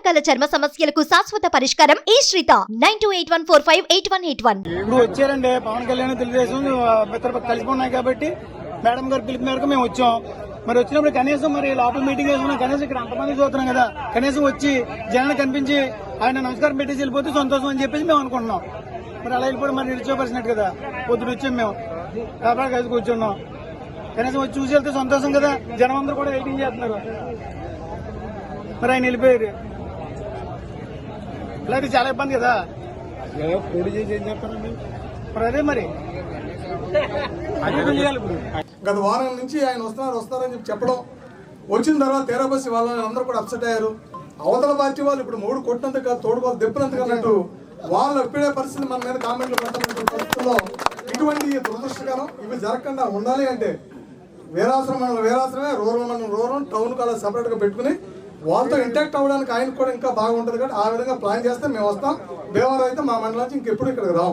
రకాల చర్మ సమస్యలకు శాశ్వత పరిష్కారం ఈ శ్రీత 9281458181. ఇప్పుడు వచ్చారండి పవన్ కళ్యాణ్ తెలుగుదేశం మిత్ర కలిసి ఉన్నాయి కాబట్టి మేడం గారు పిలుపు మేరకు మేము వచ్చాం. మరి వచ్చినప్పుడు కనీసం మరి లోపల మీటింగ్ వేసుకున్నాం, కనీసం ఇక్కడ అంతమంది చూస్తున్నాం కదా, కనీసం వచ్చి జనాన్ని కనిపించి ఆయన నమస్కారం పెట్టేసి వెళ్ళిపోతే సంతోషం అని చెప్పేసి మేము అనుకుంటున్నాం. మరి అలా వెళ్ళిపోవడం మరి నిలిచిపోసినట్టు కదా. పొద్దున వచ్చాం మేము కాబట్టి కలిసి కూర్చున్నాం, కనీసం వచ్చి చూసి వెళ్తే సంతోషం కదా. జనం అందరూ కూడా వెయిటింగ్ చేస్తున్నారు. మరి ఆయన వెళ్ళిపోయారు, ఇలా అయితే చాలా ఇబ్బంది కదా. పోటీ చేసి ఏం చెప్తారండి మరి అదే మరి గత వారం నుంచి ఆయన వస్తారని చెప్పడం, వచ్చిన తర్వాత తెరబసి వాళ్ళని అందరూ కూడా అప్సెట్ అయ్యారు. అవతల పార్టీ వాళ్ళు ఇప్పుడు మూడు కొట్టినంత తోడు వాళ్ళు దెప్పినంత అన్నట్టు వాళ్ళు ఎప్పుడే పరిస్థితి మన మీద కామెంట్లు పెట్టినటువంటి పరిస్థితుల్లో ఇటువంటి దురదృష్టకరం ఇవి జరగకుండా ఉండాలి అంటే వీరాశ్రమం మండలం వీరాశ్రమే, రూరల్ మండలం రూరల్, టౌన్ కల్లా సపరేట్ గా పెట్టుకుని వాళ్ళతో ఇంటాక్ట్ అవ్వడానికి ఆయన కూడా ఇంకా బాగుంటుంది కాబట్టి ఆ విధంగా ప్లాన్ చేస్తే మేము వస్తాం. దేవాలయం అయితే మా మండలం నుంచి ఇంకెప్పుడు ఇక్కడికి రాం.